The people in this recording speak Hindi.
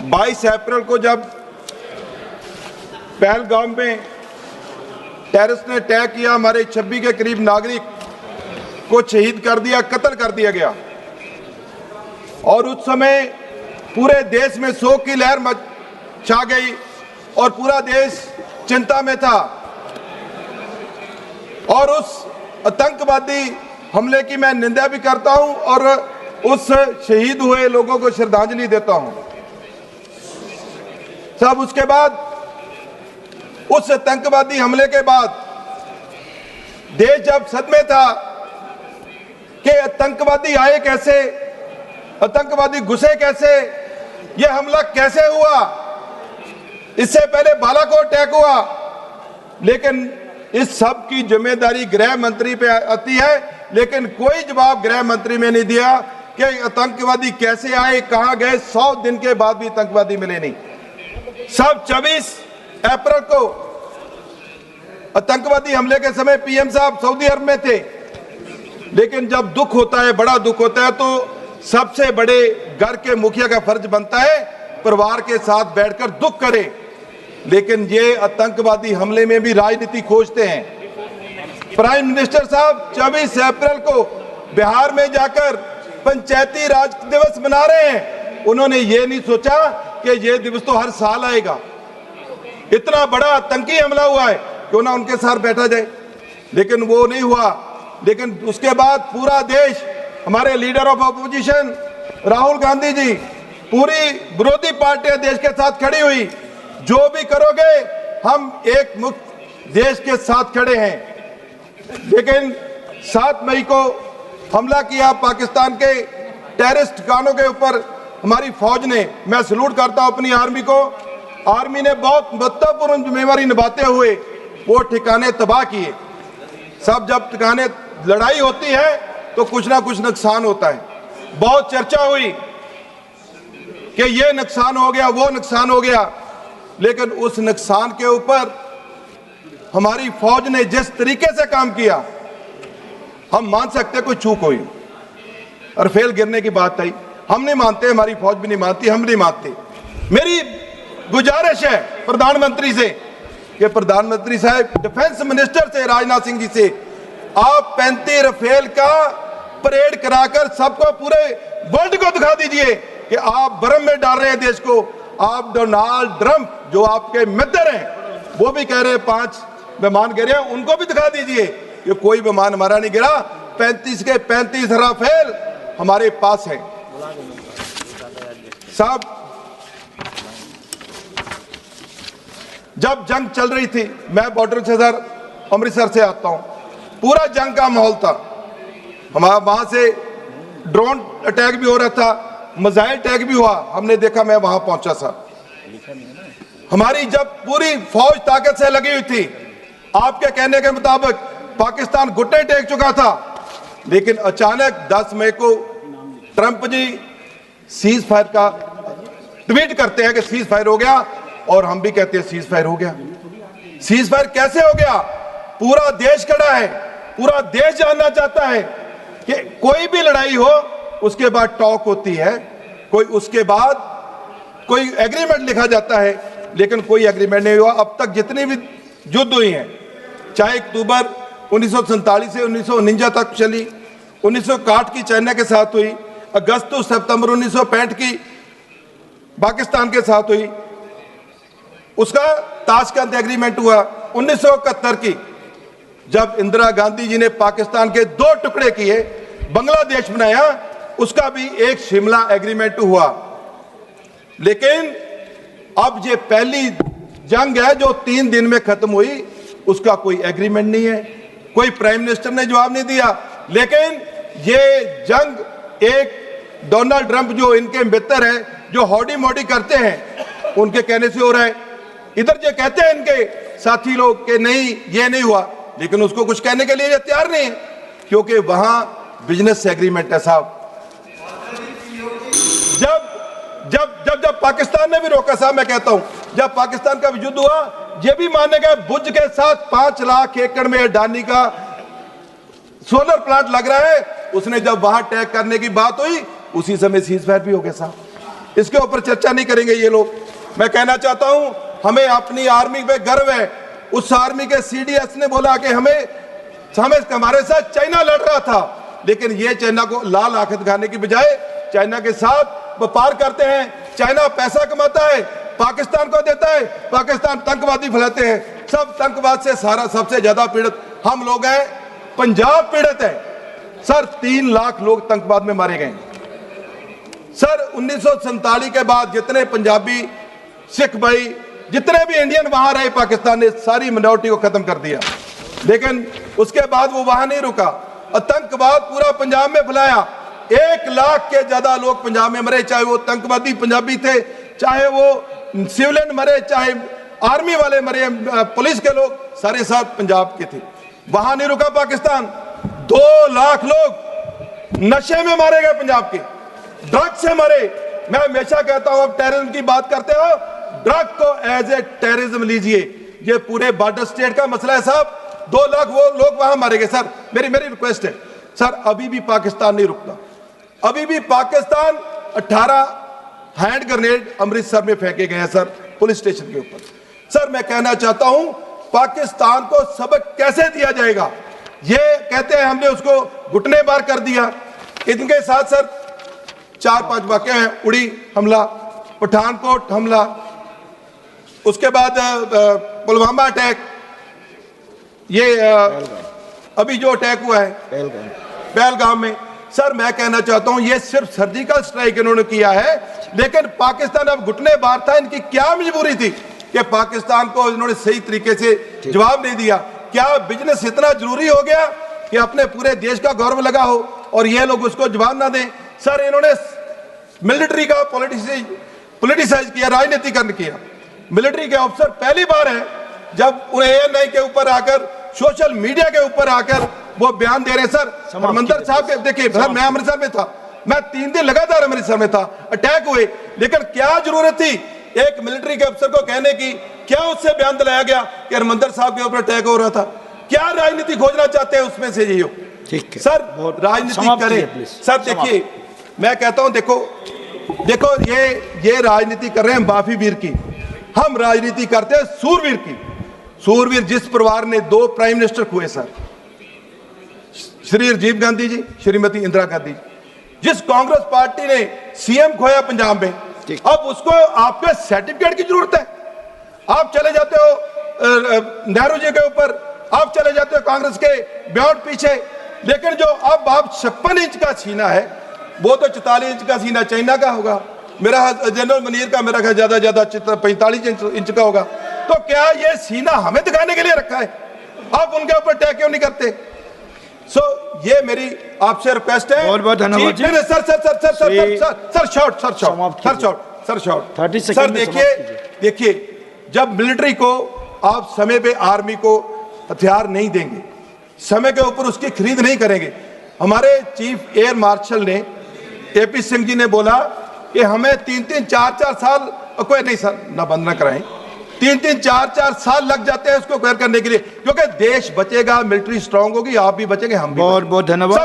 22 अप्रैल को जब पहलगाम में टेररिस्ट ने अटैक किया, हमारे 26 के करीब नागरिक को शहीद कर दिया, कत्ल कर दिया गया, और उस समय पूरे देश में शोक की लहर छा गई और पूरा देश चिंता में था। और उस आतंकवादी हमले की मैं निंदा भी करता हूं और उस शहीद हुए लोगों को श्रद्धांजलि देता हूं। सब उसके बाद, उस आतंकवादी हमले के बाद देश जब सदमे था कि आतंकवादी आए कैसे, आतंकवादी घुसे कैसे, यह हमला कैसे हुआ। इससे पहले बालाकोट अटैक हुआ, लेकिन इस सब की जिम्मेदारी गृह मंत्री पे आती है, लेकिन कोई जवाब गृह मंत्री ने नहीं दिया कि आतंकवादी कैसे आए, कहां गए। 100 दिन के बाद भी आतंकवादी मिले नहीं। सब 24 अप्रैल को आतंकवादी हमले के समय पीएम साहब सऊदी अरब में थे, लेकिन जब दुख होता है, बड़ा दुख होता है, तो सबसे बड़े घर के मुखिया का फर्ज बनता है परिवार के साथ बैठकर दुख करे। लेकिन ये आतंकवादी हमले में भी राजनीति खोजते हैं। प्राइम मिनिस्टर साहब 24 अप्रैल को बिहार में जाकर पंचायती राज दिवस मना रहे हैं। उन्होंने ये नहीं सोचा कि ये दिवस तो हर साल आएगा। इतना बड़ा आतंकी हमला हुआ है, क्यों ना उनके साथ बैठा जाए, लेकिन वो नहीं हुआ। लेकिन उसके बाद पूरा देश, हमारे leader of opposition Rahul Gandhi ji, पूरी विरोधी पार्टियां देश के साथ खड़ी हुई। जो भी करोगे, हम एक मुक्त देश के साथ खड़े हैं। लेकिन 7 मई को हमला किया पाकिस्तान के टेररिस्ट ठिकानों के ऊपर हमारी फौज ने। मैं सैल्यूट करता हूं अपनी आर्मी को। आर्मी ने बहुत महत्वपूर्ण जिम्मेवारी निभाते हुए वो ठिकाने तबाह किए। सब जब ठिकाने लड़ाई होती है तो कुछ ना कुछ नुकसान होता है। बहुत चर्चा हुई कि ये नुकसान हो गया, वो नुकसान हो गया, लेकिन उस नुकसान के ऊपर हमारी फौज ने जिस तरीके से काम किया, हम मान सकते कोई चूक हुई और फेल गिरने की बात आई। हम नहीं मानते, हमारी फौज भी नहीं मानती, हम नहीं मानते। मेरी गुजारिश है प्रधानमंत्री से कि प्रधानमंत्री साहब, डिफेंस मिनिस्टर से, राजनाथ सिंह जी से, आप 35 राफेल का परेड कराकर सबको, पूरे वर्ल्ड को दिखा दीजिए कि आप भ्रम में डाल रहे हैं देश को। आप डोनाल्ड ट्रंप जो आपके मित्र हैं, वो भी कह रहे हैं 5 विमान गिरे, उनको भी दिखा दीजिए कि कोई विमान हमारा नहीं गिरा। 35 के 35 राफेल हमारे पास है। साहब, जब जंग चल रही थी, मैं बॉर्डर से अमृतसर से आता हूं, पूरा जंग का माहौल था। हमारा वहां से ड्रोन अटैक भी हो रहा था, मिसाइल अटैक भी हुआ, हमने देखा। मैं वहां पहुंचा था। हमारी जब पूरी फौज ताकत से लगी हुई थी, आपके कहने के मुताबिक पाकिस्तान घुटने टेक चुका था, लेकिन अचानक 10 मई को ट्रंप जी सीज फायर का ट्वीट करते हैं कि सीज फायर हो गया, और हम भी कहते हैं सीज फायर हो गया। सीज फायर कैसे हो गया? पूरा देश खड़ा है, पूरा देश जानना चाहता है कि कोई भी लड़ाई हो उसके बाद टॉक होती है, कोई उसके बाद कोई एग्रीमेंट लिखा जाता है, लेकिन कोई एग्रीमेंट नहीं हुआ। अब तक जितनी भी युद्ध हुई हैं, चाहे अक्टूबर 1947 से 1949 तक चली, 1961 की चाइना के साथ हुई, अगस्त तो सितंबर 1965 की पाकिस्तान के साथ हुई, उसका ताशकंद एग्रीमेंट हुआ 1971 की, जब इंदिरा गांधी जी ने पाकिस्तान के 2 टुकड़े किए, बांग्लादेश बनाया, उसका भी एक शिमला एग्रीमेंट हुआ। लेकिन अब ये पहली जंग है जो 3 दिन में खत्म हुई, उसका कोई एग्रीमेंट नहीं है, कोई प्राइम मिनिस्टर ने जवाब नहीं दिया। लेकिन ये जंग एक डोनाल्ड ट्रंप जो इनके मित्र हैं, जो हौडी मोडी करते हैं, उनके कहने से हो रहा है। इधर जो कहते हैं इनके साथी लोग कि नहीं ये नहीं हुआ, लेकिन उसको कुछ कहने के लिए ये तैयार नहीं है, क्योंकि वहां बिजनेस एग्रीमेंट है साहब। जब जब जब जब पाकिस्तान ने भी रोका साहब, मैं कहता हूं, जब पाकिस्तान का युद्ध हुआ, ये भी मानने गए भुज के साथ 5 लाख एकड़ में अडानी का सोलर प्लांट लग रहा है, उसने जब वहां अटैक करने की बात हुई, उसी समय सीज फायर भी हो गया साहब। इसके ऊपर चर्चा नहीं करेंगे ये लोग। मैं कहना चाहता हूं, हमें अपनी आर्मी पे गर्व है। उस आर्मी के सीडीएस ने बोला कि हमारे साथ चाइना लड़ रहा था, लेकिन ये चाइना को लाल आंख दिखाने की बजाय चाइना के साथ व्यापार करते हैं। चाइना पैसा कमाता है, पाकिस्तान को देता है, पाकिस्तान आतंकवादी फैलाते हैं। सब आतंकवाद से सबसे ज्यादा पीड़ित हम लोग हैं। पंजाब पीड़ित है सर, 3 लाख लोग आतंकवाद में मारे गए सर। 1947 के बाद जितने पंजाबी, सिख भाई, जितने भी इंडियन वहां रहे, पाकिस्तान ने सारी मिनोरिटी को खत्म कर दिया। लेकिन उसके बाद वो वहां नहीं रुका, आतंकवाद पूरा पंजाब में फैलाया। 1 लाख के ज्यादा लोग पंजाब में मरे, चाहे वो आतंकवादी पंजाबी थे, चाहे वो सिविलियन मरे, चाहे आर्मी वाले मरे, पुलिस के लोग, सारे साथ पंजाब के थे। वहां नहीं रुका पाकिस्तान। 2 लाख लोग नशे में मारे गए पंजाब के, ड्रग से मरे। मैं हमेशा कहता हूं, अब टेररिज्म की बात करते हो, ड्रग को एज ए टेररिज्म लीजिए। ये पूरे बॉर्डर स्टेट का मसला है साहब। 2 लाख वो लोग वहां मारे गए सर। मेरी रिक्वेस्ट है सर, अभी भी पाकिस्तान नहीं रुकता। अभी भी पाकिस्तान 18 हैंड ग्रेनेड अमृतसर में फेंके गए हैं सर, पुलिस स्टेशन के ऊपर। सर मैं कहना चाहता हूं, पाकिस्तान को सबक कैसे दिया जाएगा? ये कहते हैं हमने उसको घुटने बार कर दिया। इनके साथ सर 4-5 वाक़े हैं। उड़ी हमला, पठानकोट हमला, उसके बाद पुलवामा अटैक, ये अभी जो अटैक हुआ है पहलगाम में। सर मैं कहना चाहता हूं, ये सिर्फ सर्जिकल स्ट्राइक इन्होंने किया है, लेकिन पाकिस्तान अब घुटने बार था। इनकी क्या मजबूरी थी कि पाकिस्तान को इन्होंने सही तरीके से जवाब नहीं दिया? क्या बिजनेस इतना जरूरी हो गया कि अपने पूरे देश का गौरव लगा हो और ये लोग उसको जवाब ना दें? सर इन्होंने मिलिट्री का पॉलिटिसाइज किया, राजनीतिकरण किया। मिलिट्री के अफसर पहली बार है जब उन्हें ANI के ऊपर आकर, सोशल मीडिया के ऊपर आकर वो बयान दे रहे हैं। सर हरमंदर साहब के देखिए सर, मैं अमृतसर में था, मैं 3 दिन लगातार अमृतसर में था, अटैक हुए, लेकिन क्या जरूरत थी एक मिलिट्री के अफसर को कहने की? क्या उससे बयान दिलाया गया कि हरमंदर साहब के ऊपर अटैक हो रहा था? क्या राजनीति खोजना चाहते हैं उसमें से? ये ठीक है सर, राजनीति करें सर। देखिए मैं कहता हूं, देखो ये राजनीति कर रहे हैं माफी वीर की, हम राजनीति करते हैं सूरवीर की। सूरवीर जिस परिवार ने 2 प्राइम मिनिस्टर हुए सर, श्री राजीव गांधी जी, श्रीमती इंदिरा गांधी, जिस कांग्रेस पार्टी ने CM खोया पंजाब में, अब उसको आपके सर्टिफिकेट की जरूरत है? आप चले जाते हो नेहरू जी के ऊपर, आप चले जाते हो कांग्रेस के ब्यॉन्ड पीछे, लेकिन जो अब आप 56 इंच का सीना है, वो तो 44 इंच का सीना चाइना का होगा। मेरा जनरल मनीर का मेरा ख्याल ज्यादा 45 इंच का होगा। तो क्या ये सीना हमें दिखाने के लिए रखा है? आप उनके ऊपर अटैक क्यों नहीं करते? ये मेरी आपसे रिक्वेस्ट है। बहुत धन्यवाद जी। सर देखिए जब मिलिट्री को आप समय पे आर्मी को हथियार नहीं देंगे, समय के ऊपर उसकी खरीद नहीं करेंगे। हमारे चीफ एयर मार्शल ने AP सिंह जी ने बोला कि हमें 3-3, 4-4 साल, कोई नहीं सर ना बंद ना कराएं, 3-3, 4-4 साल लग जाते हैं उसको क्लियर करने के लिए, क्योंकि देश बचेगा, मिलिट्री स्ट्रांग होगी, आप भी बचेंगे, हम भी। बहुत धन्यवाद।